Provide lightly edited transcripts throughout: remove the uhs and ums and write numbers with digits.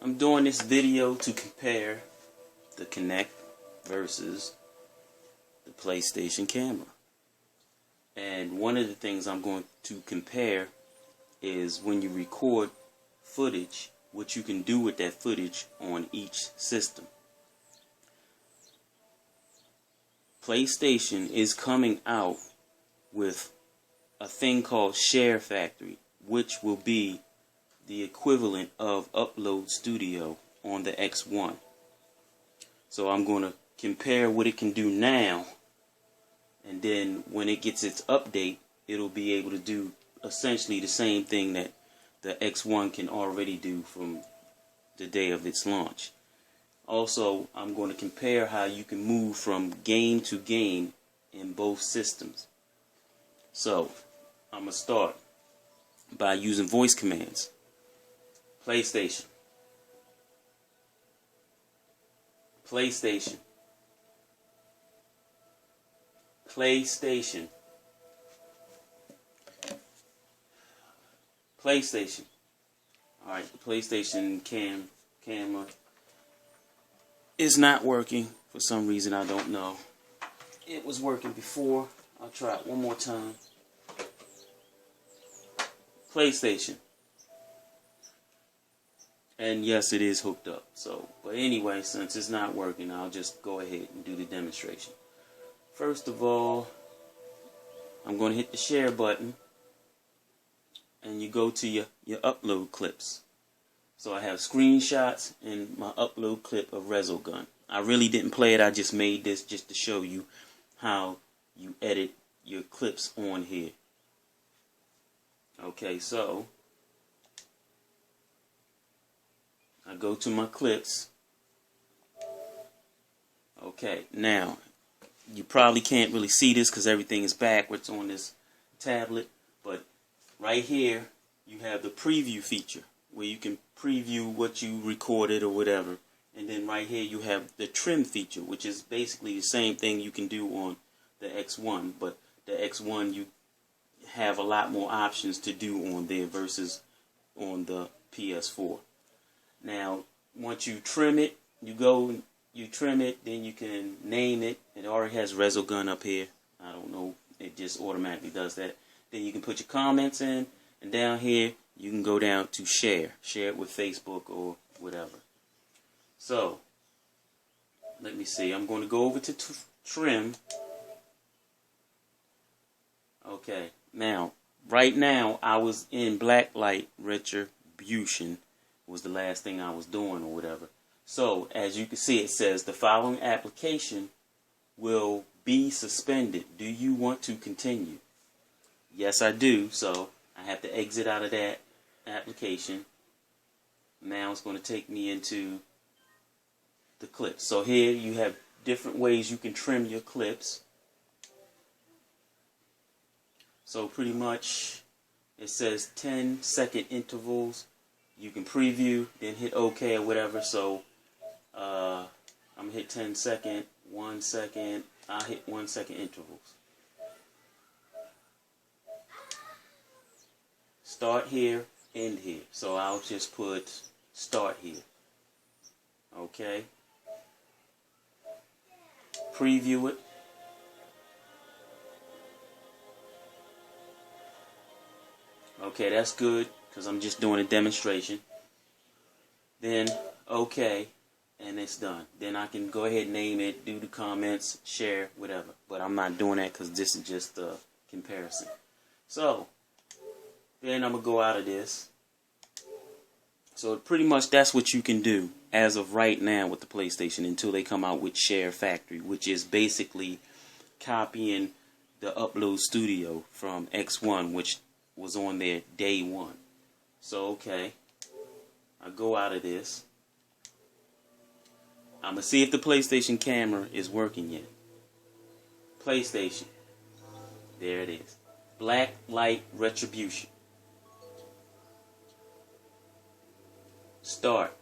I'm doing this video to compare the Kinect versus the PlayStation camera. And one of the things I'm going to compare is when you record footage, what you can do with that footage on each system. PlayStation is coming out with a thing called Share Factory, which will be the equivalent of Upload Studio on the X1. So I'm going to compare what it can do now, and then when it gets its update, it'll be able to do essentially the same thing that the X1 can already do from the day of its launch. Also, I'm going to compare how you can move from game to game in both systems. So, I'm going to start by using voice commands. PlayStation. PlayStation. PlayStation. PlayStation. Alright, the PlayStation camera is not working for some reason. I don't know. It was working before. I'll try it one more time. PlayStation. And yes, it is hooked up. So, but anyway, since it's not working, I'll just go ahead and do the demonstration. First of all, I'm going to hit the share button, and you go to your upload clips. So I have screenshots and my upload clip of Resogun. I really didn't play it. I just made this just to show you how you edit your clips on here. Okay, so I go to my clips. Okay, now you probably can't really see this because everything is backwards on this tablet, but right here you have the preview feature where you can preview what you recorded or whatever, and then right here you have the trim feature, which is basically the same thing you can do on the X1, but the X1 you have a lot more options to do on there versus on the PS4. Now, once you trim it, you trim it, then you can name it. It already has Resogun up here. I don't know, it just automatically does that. Then you can put your comments in, and down here you can go down to share it with Facebook or whatever. So let me see, I'm going to go over to trim. Okay, now right now I was in blacklight retribution was the last thing I was doing or whatever. So as you can see, it says the following application will be suspended. Do you want to continue? Yes, I do. So I have to exit out of that application. Now it's going to take me into the clips. So here you have different ways you can trim your clips. So pretty much it says 10-second intervals. You can preview, then hit OK or whatever. So I'm going to hit 10 second, 1 second. I'll hit 1 second intervals. Start here, end here. So I'll just put start here. Okay. Preview it. Okay, that's good because I'm just doing a demonstration. Then okay, and it's done. Then I can go ahead and name it, do the comments, share, whatever. But I'm not doing that because this is just a comparison. So then I'm going to go out of this. So pretty much that's what you can do as of right now with the PlayStation until they come out with Share Factory, which is basically copying the Upload Studio from X1, which was on there day one. So okay, I go out of this. I'm going to see if the PlayStation camera is working yet. PlayStation. There it is. Black light retribution. Start.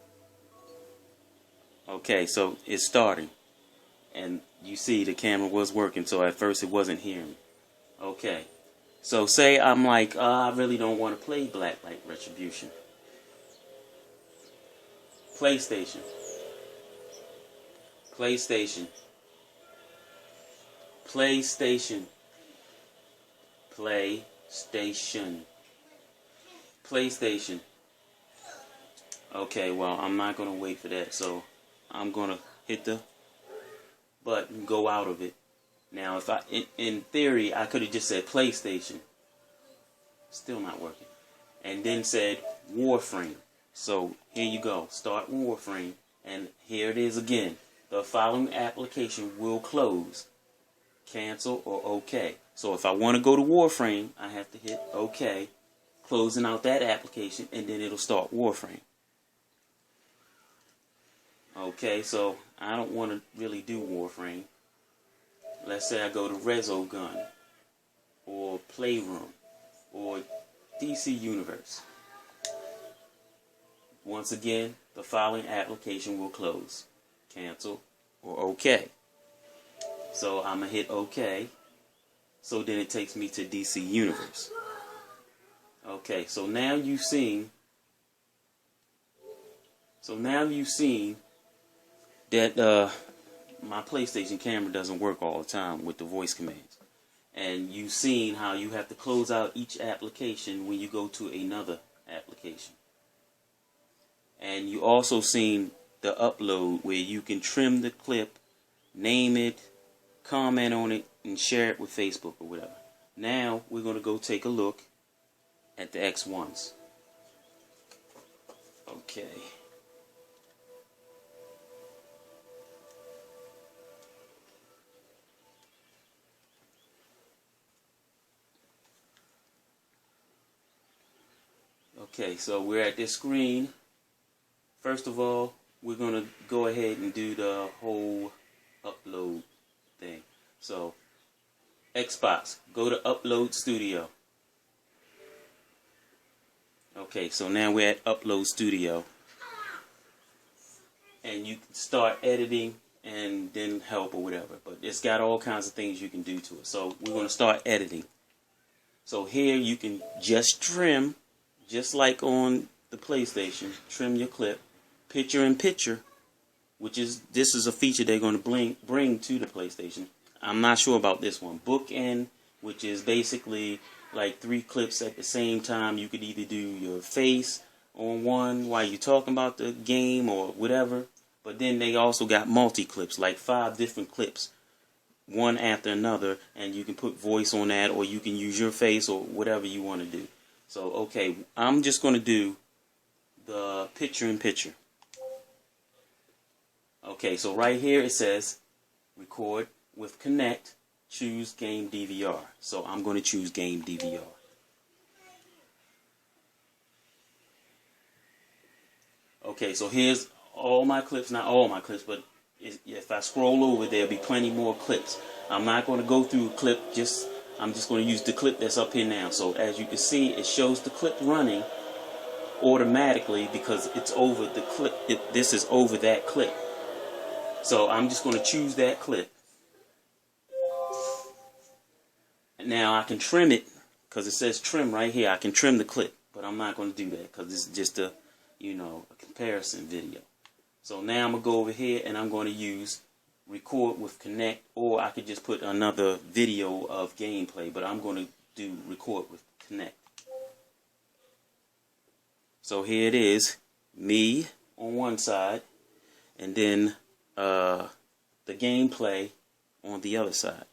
Okay, so it's starting. And you see the camera was working, so at first it wasn't hearing me. Okay. So say I'm like, I really don't want to play Black Light Retribution. PlayStation. PlayStation. PlayStation. PlayStation. PlayStation. Okay, well, I'm not going to wait for that, so I'm going to hit the button, go out of it. Now, if in theory, I could have just said PlayStation. Still not working. And then said Warframe. So, here you go. Start Warframe. And here it is again. The following application will close. Cancel or OK. So, if I want to go to Warframe, I have to hit OK. Closing out that application, and then it'll start Warframe. Okay, so I don't want to really do Warframe. Let's say I go to Resogun, or Playroom, or DC Universe. Once again, the following application will close. Cancel or OK. So I'm going to hit OK. So then it takes me to DC Universe. Okay, so now you've seen that my PlayStation camera doesn't work all the time with the voice commands. And you've seen how you have to close out each application when you go to another application. And you also seen the upload where you can trim the clip, name it, comment on it, and share it with Facebook or whatever. Now we're going to go take a look at the X1s. Okay. Okay, so we're at this screen. First of all, we're going to go ahead and do the whole upload thing. So, Xbox, go to Upload Studio. Okay, so now we're at Upload Studio. And you can start editing and then help or whatever. But it's got all kinds of things you can do to it. So, we're going to start editing. So, here you can just trim. Just like on the PlayStation, trim your clip, picture in picture, this is a feature they're going to bring to the PlayStation. I'm not sure about this one. Bookend, which is basically like 3 clips at the same time. You could either do your face on one while you're talking about the game or whatever. But then they also got multi-clips, like 5 different clips, one after another, and you can put voice on that, or you can use your face or whatever you want to do. So, okay, I'm just going to do the picture-in-picture. Okay, so right here it says, record with Kinect, choose game DVR. So I'm going to choose game DVR. Okay, so here's all my clips, not all my clips, but if I scroll over, there'll be plenty more clips. I'm not going to go through a clip, I'm just going to use the clip that's up here now. So as you can see, it shows the clip running automatically because it's over the clip. This is over that clip. So I'm just going to choose that clip. Now I can trim it because it says trim right here. I can trim the clip, but I'm not going to do that because this is just a comparison video. So now I'm going to go over here and I'm going to use record with Kinect, or I could just put another video of gameplay, but I'm going to do record with Kinect. So here it is, me on one side, and then the gameplay on the other side.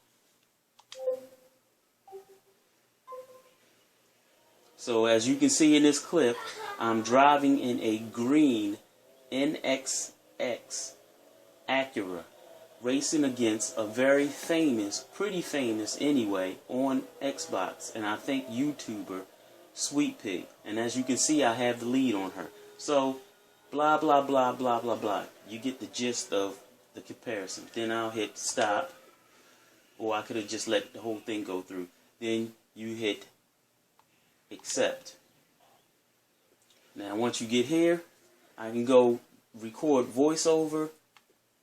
So as you can see in this clip, I'm driving in a green NXX Acura, racing against a very famous, pretty famous anyway, on Xbox, and I think YouTuber, Sweet Pig. And as you can see, I have the lead on her. So, blah, blah, blah, blah, blah, blah. You get the gist of the comparison. Then I'll hit stop, or I could have just let the whole thing go through. Then you hit accept. Now, once you get here, I can go record voiceover,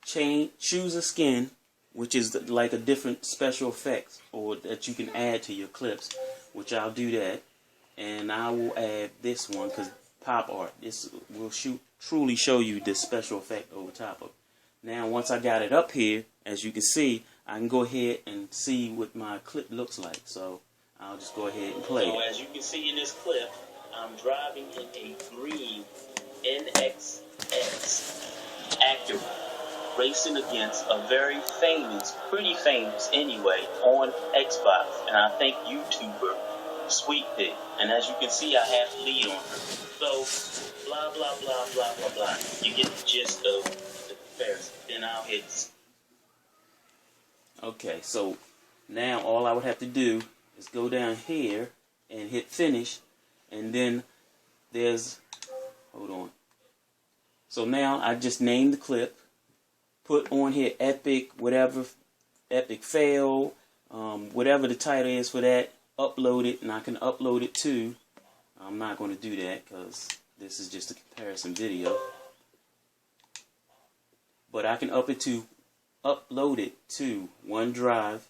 choose a skin, which is like a different special effects or that you can add to your clips, which I'll do that. And I will add this one because pop art. This will shoot truly show you this special effect over top of it. Now, once I got it up here, as you can see, I can go ahead and see what my clip looks like. So I'll just go ahead and play it. So as you can see in this clip, I'm driving in a green NXX Acura, racing against a very famous, pretty famous anyway, on Xbox, and I think YouTuber, Sweet Pig. And as you can see, I have the lead on her. So, blah, blah, blah, blah, blah, blah. You get the gist of the comparison. Then I'll hit. Okay, so now all I would have to do is go down here and hit finish, and then there's, hold on. So now I just named the clip, put on here epic, whatever, epic fail, whatever the title is for that, upload it, and I can upload it to, I'm not going to do that because this is just a comparison video, but I can upload it to OneDrive,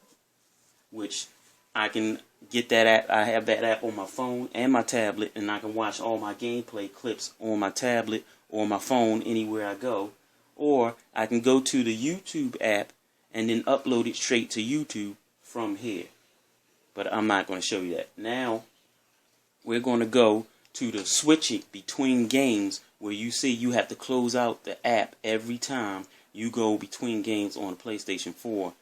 which I can get that app. I have that app on my phone and my tablet, and I can watch all my gameplay clips on my tablet or my phone anywhere I go. Or I can go to the YouTube app and then upload it straight to YouTube from here. But I'm not going to show you that. Now, we're going to go to the switching between games, where you see you have to close out the app every time you go between games on the PlayStation 4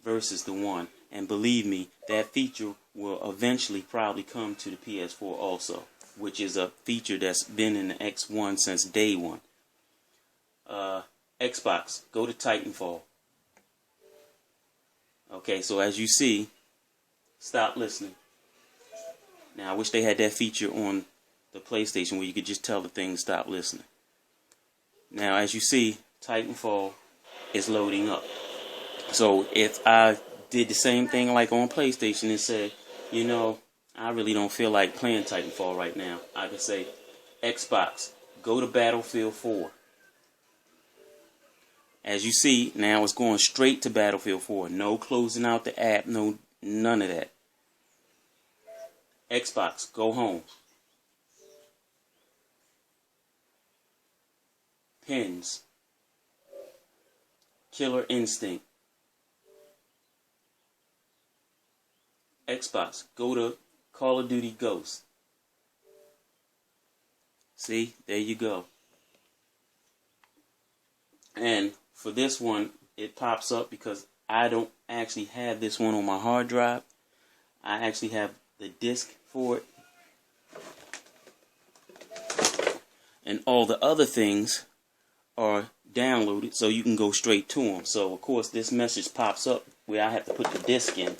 versus the 1. And believe me, that feature will eventually probably come to the PS4 also, which is a feature that's been in the X1 since day one. Xbox, go to Titanfall. Okay, so as you see, stop listening. Now, I wish they had that feature on the PlayStation where you could just tell the thing to stop listening. Now, as you see, Titanfall is loading up. So if I did the same thing like on PlayStation and said, you know, I really don't feel like playing Titanfall right now, I could say, Xbox, go to Battlefield 4. As you see, now it's going straight to Battlefield 4. No closing out the app, no, none of that. Xbox, go home. Pins. Killer Instinct. Xbox, go to Call of Duty Ghost. See, there you go. And for this one, it pops up because I don't actually have this one on my hard drive. I actually have the disc for it. And all the other things are downloaded, so you can go straight to them. So, of course, this message pops up where I have to put the disc in.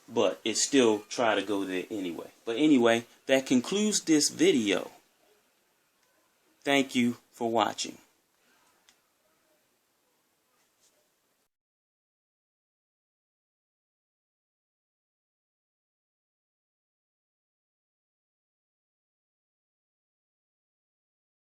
But it still try to go there anyway. But anyway, that concludes this video. Thank you for watching.